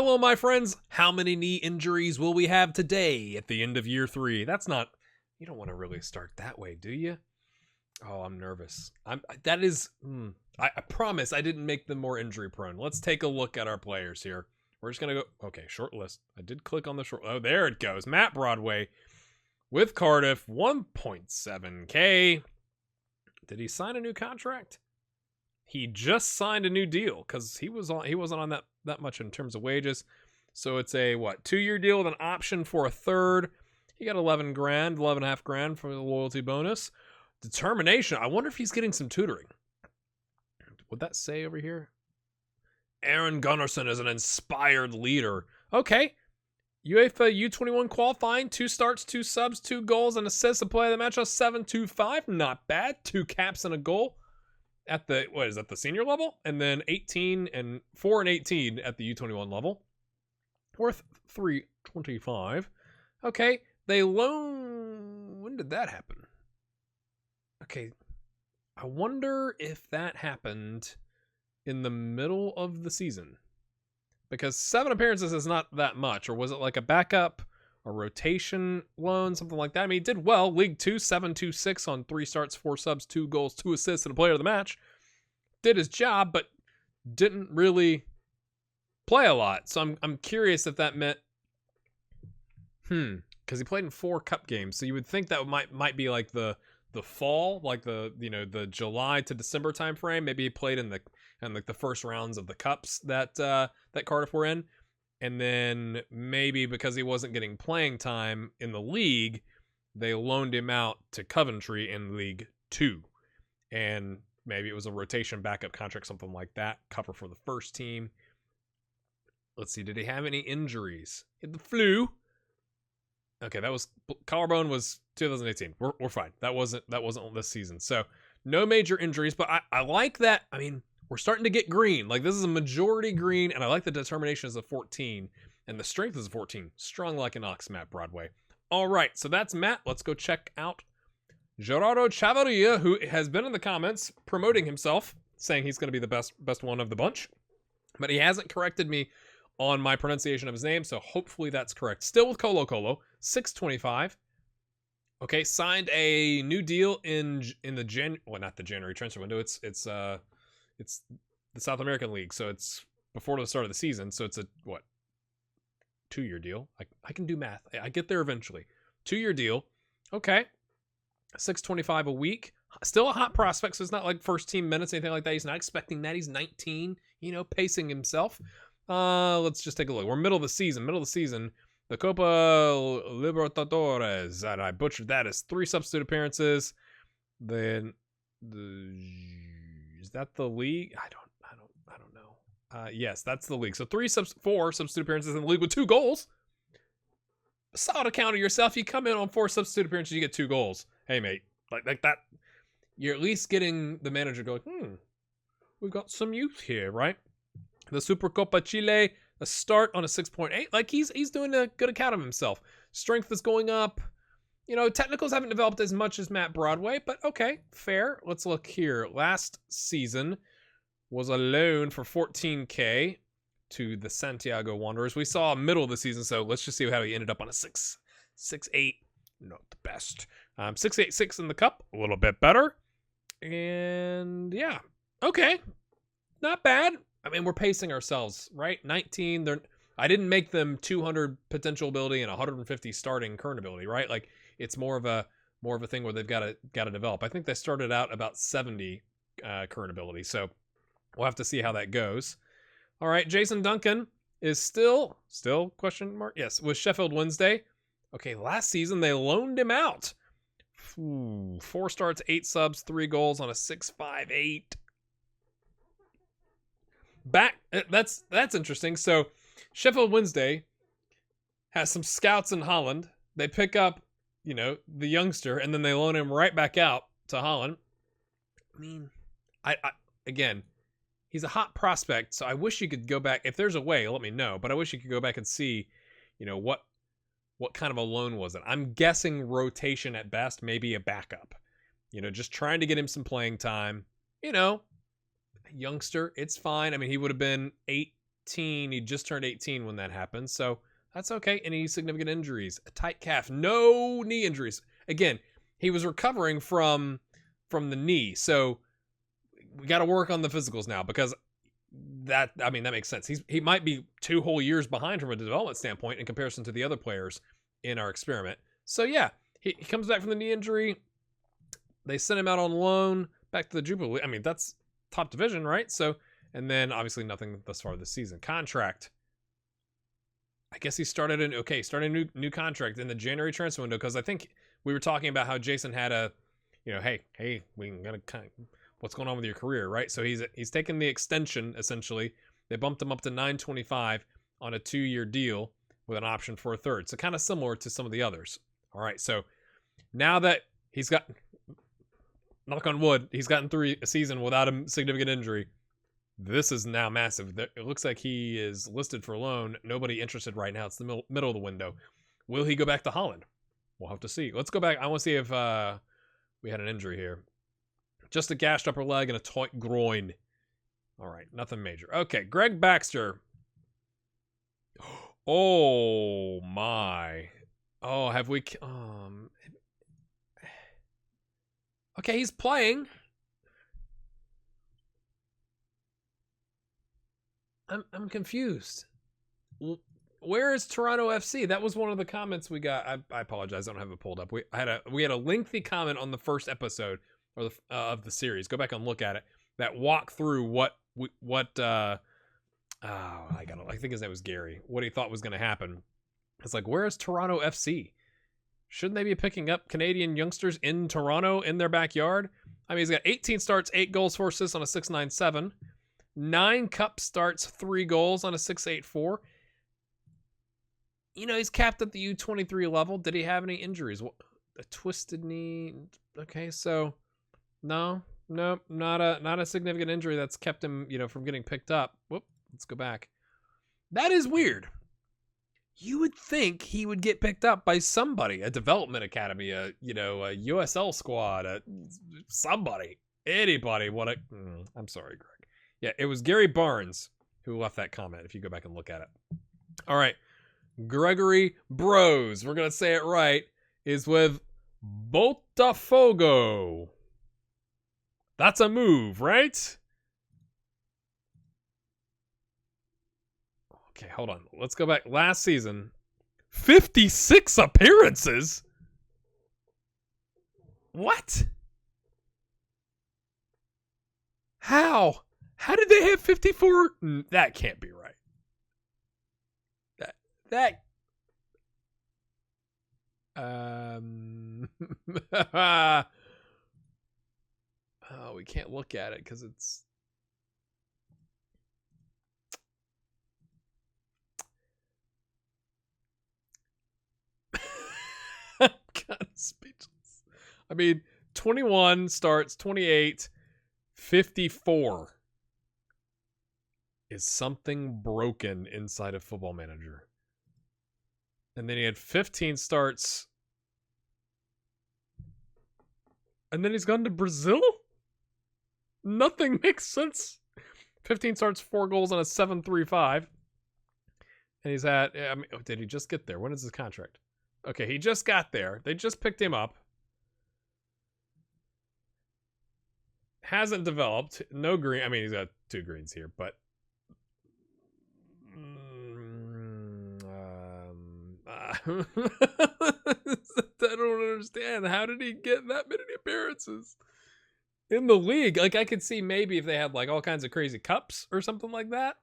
Hello, my friends. How many knee injuries will we have today at the end of year 3? That's not, you don't want to really start that way, do you? Oh, I'm nervous. I promise I didn't make them more injury prone. Let's take a look at our players here. We're just going to go, okay, short list. I did click on the short, oh, there it goes. Matt Broadway with Cardiff, 1.7K. Did he sign a new contract? He just signed a new deal because he wasn't on that much in terms of wages. So it's a 2-year deal with an option for a third. He got 11 grand, 11.5 grand for the loyalty bonus. Determination. I wonder if he's getting some tutoring. Would that say over here? Aaron Gunnarsson is an inspired leader. Okay. UEFA U21 qualifying, 2 starts, 2 subs, 2 goals, and assists. A play of the match, 7-2-5. Not bad. 2 caps and a goal at the, the senior level? And then 4 and 18 at the U21 level. Worth 325. Okay. They loan, when did that happen? Okay. I wonder if that happened in the middle of the season. Because 7 appearances is not that much. Or was it like a backup, a rotation loan, something like that? I mean, he did well. League 2, 7-2-6 on 3 starts, 4 subs, 2 goals, 2 assists, and a player of the match. Did his job, but didn't really play a lot. So I'm curious if that meant, because he played in 4 cup games. So you would think that might be like the fall, like the July to December time frame. Maybe he played in the first rounds of the cups that Cardiff were in, and then maybe because he wasn't getting playing time in the league, they loaned him out to Coventry in League 2, and maybe it was a rotation backup contract, something like that, cover for the first team. Let's see, did he have any injuries? He had the flu. Okay, that was collarbone was 2018. We're fine. That wasn't this season. So no major injuries, but I like that. I mean, we're starting to get green. Like, this is a majority green, and I like the determination as a 14, and the strength is a 14. Strong like an ox, Matt Broadway. All right, so that's Matt. Let's go check out Gerardo Chavarria, who has been in the comments promoting himself, saying he's going to be the best one of the bunch, but he hasn't corrected me on my pronunciation of his name, so hopefully that's correct. Still with Colo Colo, 625. Okay, signed a new deal in the not the January transfer window. It's the South American League, so it's before the start of the season. So it's a 2-year deal. I can do math. I get there eventually. 2-year deal. Okay, 625 a week. Still a hot prospect, so it's not like first team minutes, anything like that. He's not expecting that. He's 19, pacing himself. Let's just take a look. We're middle of the season. The Copa Libertadores, and I butchered that, as 3 substitute appearances. Then is that the league? I don't know. Yes, that's the league. So 4 substitute appearances in the league with 2 goals. Solid account of yourself. You come in on 4 substitute appearances, you get 2 goals. Hey, mate, like that. You're at least getting the manager going, we've got some youth here, right? The Supercopa Chile, a start on a 6.8. Like, he's doing a good account of himself. Strength is going up. Technicals haven't developed as much as Matt Broadway, but okay, fair. Let's look here. Last season was a loan for 14K to the Santiago Wanderers. We saw middle of the season, so let's just see how he ended up on a 6.8. Not the best. 6.86 in the cup, a little bit better. And yeah, okay, not bad. I mean, we're pacing ourselves, right? 19. I didn't make them 200 potential ability and 150 starting current ability, right? Like, it's more of a thing where they've got to develop. I think they started out about 70 current ability, so we'll have to see how that goes. All right, Jason Duncan is still question mark? Yes, with Sheffield Wednesday. Okay, last season they loaned him out. 4 starts, 8 subs, 3 goals on a 6.58. That's interesting. So Sheffield Wednesday has some scouts in Holland. They pick up, the youngster, and then they loan him right back out to Holland. I mean, I again, he's a hot prospect, so I wish you could go back. If there's a way, let me know. But I wish you could go back and see, what kind of a loan was it. I'm guessing rotation at best, maybe a backup. Just trying to get him some playing time. Youngster, it's fine. I mean, he would have been 8 18. He just turned 18 when that happened, so that's okay. Any significant injuries? A tight calf. No knee injuries. Again, he was recovering from the knee, so we got to work on the physicals now, because that makes sense. He might be 2 whole years behind from a development standpoint in comparison to the other players in our experiment. So yeah, he comes back from the knee injury. They sent him out on loan back to the Jubilee. I mean, that's top division, right? So, and then obviously nothing thus far this season. Contract. I guess he started a new contract in the January transfer window, because I think we were talking about how Jason had a, hey, we gotta what's going on with your career, right? So he's taken the extension, essentially. They bumped him up to $925 on a 2-year deal with an option for a third. So kind of similar to some of the others. All right, so now that he's got, knock on wood, he's gotten through a season without a significant injury, this is now massive. It looks like he is listed for loan. Nobody interested right now. It's the middle of the window. Will he go back to Holland? We'll have to see. Let's go back. I want to see if we had an injury here. Just a gashed upper leg and a tight groin. All right, nothing major. Okay, Greg Baxter. Oh, my. Oh, have we... Okay, he's playing. I'm confused. Where is Toronto FC? That was one of the comments we got. I apologize, I don't have it pulled up. We had a lengthy comment on the first episode of the series. Go back and look at it. That walk through I think his name was Gary. What he thought was going to happen. It's like, where is Toronto FC? Shouldn't they be picking up Canadian youngsters in Toronto in their backyard? I mean, he's got 18 starts, 8 goals, 4 assists on a 6.97. 9 cup starts, 3 goals on a 6.84. He's capped at the U23 level. Did he have any injuries? A twisted knee? Okay, so no, not a significant injury that's kept him, from getting picked up. Whoop, let's go back. That is weird. You would think he would get picked up by somebody, a development academy, a USL squad, somebody, anybody. I'm sorry, Greg. Yeah, it was Gary Barnes who left that comment, if you go back and look at it. All right. Gregory Bros, we're going to say it right, is with Botafogo. That's a move, right? Okay, hold on. Let's go back. Last season, 56 appearances? What? How? How did they have 54? That can't be right. That oh, we can't look at it because it's I'm kind of speechless. I mean, 21 starts, 28, 54. Is something broken inside of Football Manager? And then he had 15 starts. And then he's gone to Brazil? Nothing makes sense. 15 starts, 4 goals on a 7.35. And he's at... did he just get there? When is his contract? Okay, he just got there. They just picked him up. Hasn't developed. No green. I mean, he's got 2 greens here, but... I don't understand. How did he get that many appearances in the league? Like, I could see maybe if they had like all kinds of crazy cups or something like that.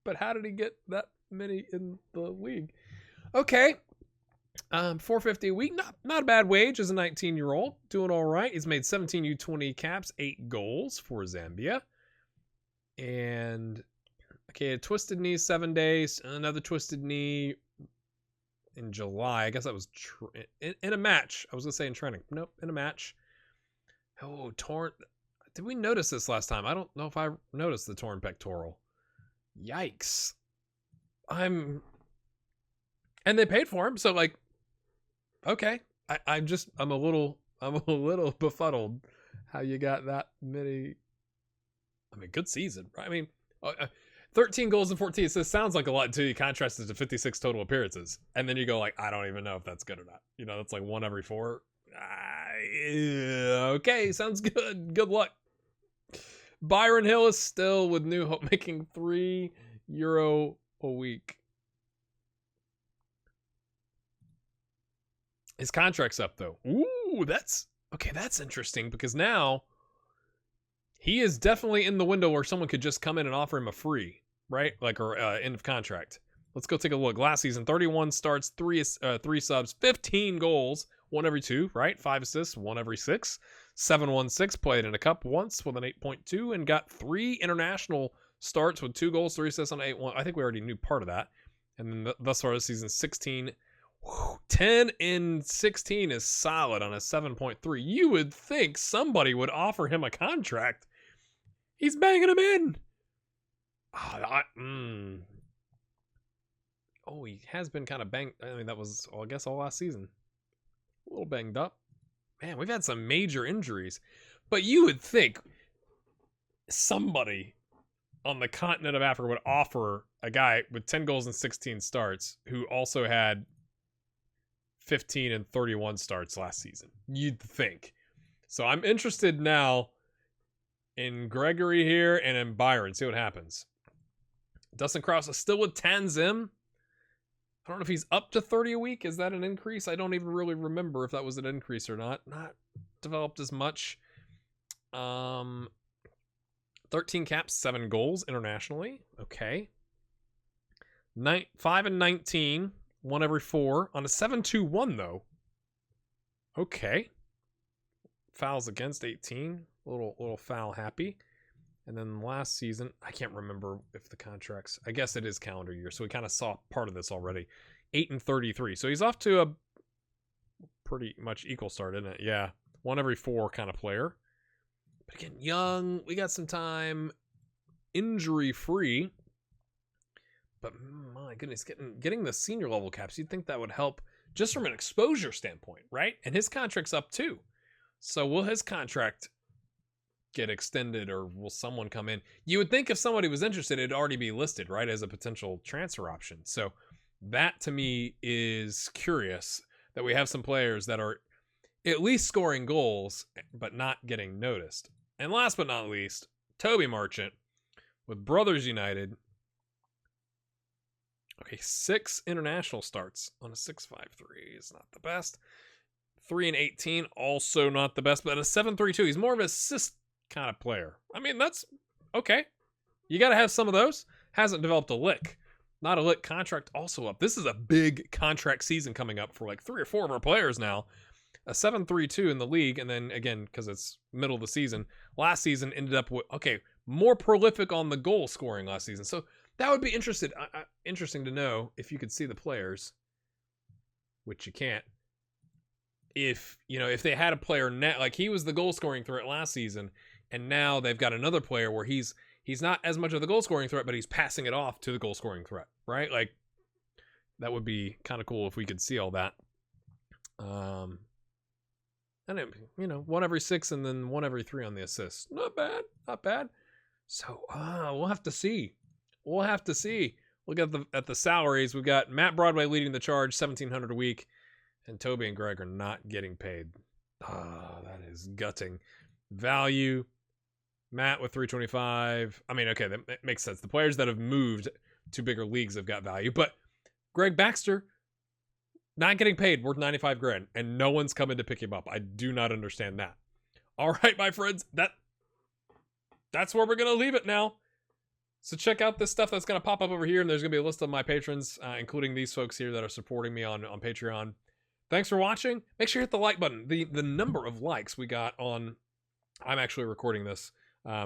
But how did he get that many in the league? Okay. $450 a week. Not a bad wage as a 19-year-old. Doing all right. He's made 17 U20 caps, 8 goals for Zambia. And okay, a twisted knee 7 days, another twisted knee in July. I guess that was in a match. I was going to say in training. Nope, in a match. Oh, torn. Did we notice this last time? I don't know if I noticed the torn pectoral. Yikes. And they paid for him, so like, okay. I'm a little befuddled how you got that many. I mean, good season. I mean, 13 goals and 14 assists sounds like a lot until you contrast it to 56 total appearances. And then you go like, I don't even know if that's good or not. You know, that's like 1 every 4. Okay, sounds good. Good luck. Byron Hill is still with New Hope making €3 a week. His contract's up though. Ooh, that's interesting because now he is definitely in the window where someone could just come in and offer him a free, right? Like, or end of contract. Let's go take a look. Last season, 31 starts, 3 subs, 15 goals, 1 every 2, right? 5 assists, 1 every 6. 7-1-6, played in a cup once with an 8.2 and got 3 international starts with 2 goals, 3 assists on 8-1. I think we already knew part of that. And then thus far this season, 16, 10 in 16 is solid on a 7.3. You would think somebody would offer him a contract. He's banging him in. Oh, he has been kind of banged. I mean, that was, I guess, all last season. A little banged up. Man, we've had some major injuries. But you would think somebody on the continent of Africa would offer a guy with 10 goals and 16 starts who also had 15 and 31 starts last season. You'd think. So I'm interested now in Gregory here and in Byron. See what happens. Dustin Krause is still with Tanzim. I don't know if he's up to 30 a week. Is that an increase? I don't even really remember if that was an increase or not. Not developed as much. 13 caps, 7 goals internationally. Okay. 5 and 19. 1 every 4 on a 7-2-1 though. Okay. Fouls against 18. A little foul happy. And then last season, I can't remember if the contracts, I guess it is calendar year, so we kind of saw part of this already. 8 and 33. So he's off to a pretty much equal start, isn't it? Yeah. 1 every 4 kind of player. But again, young, we got some time, injury free. But my goodness, getting the senior level caps, you'd think that would help just from an exposure standpoint, right? And his contract's up too. So will his contract get extended, or will someone come in? You would think if somebody was interested, it'd already be listed, right, as a potential transfer option. So that to me is curious that we have some players that are at least scoring goals, but not getting noticed. And last but not least, Toby Marchant with Brothers United. Okay, 6 international starts on a 6.53 is not the best. 3 and 18, also not the best, but a 7.32. He's more of an assist kind of player. I mean, that's okay. You got to have some of those. Hasn't developed a lick. Not a lick. Contract also up. This is a big contract season coming up for like 3 or 4 of our players now. A 7.32 in the league, and then again, because it's middle of the season, last season ended up with, okay, more prolific on the goal scoring last season. So that would be interesting to know if you could see the players, which you can't. If they had a player net, like he was the goal scoring threat last season, and now they've got another player where he's not as much of the goal scoring threat, but he's passing it off to the goal scoring threat, right? Like that would be kind of cool if we could see all that. And it, 1 every 6 and then 1 every 3 on the assists. Not bad. So we'll have to see. Look at the salaries. We've got Matt Broadway leading the charge, $1,700 a week, and Toby and Greg are not getting paid. That is gutting. Value, Matt with $325. I mean, okay, that makes sense. The players that have moved to bigger leagues have got value, but Greg Baxter not getting paid, worth $95,000, and no one's coming to pick him up. I do not understand that. All right, my friends, that's where we're gonna leave it now. So check out this stuff that's going to pop up over here, and there's going to be a list of my patrons, including these folks here that are supporting me on Patreon. Thanks for watching. Make sure you hit the like button. The number of likes we got on... I'm actually recording this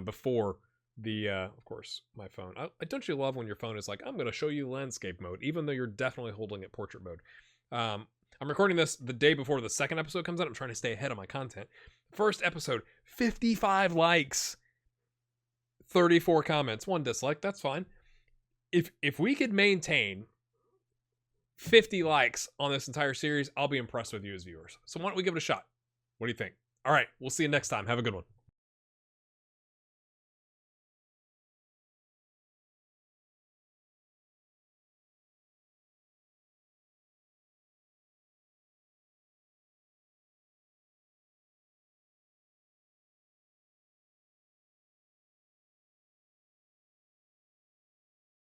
before the, of course, my phone. Don't you love when your phone is like, I'm going to show you landscape mode, even though you're definitely holding it portrait mode. I'm recording this the day before the second episode comes out. I'm trying to stay ahead of my content. First episode, 55 likes. 34 comments, 1 dislike. That's fine. If we could maintain 50 likes on this entire series, I'll be impressed with you as viewers. So why don't we give it a shot? What do you think? All right, we'll see you next time. Have a good one.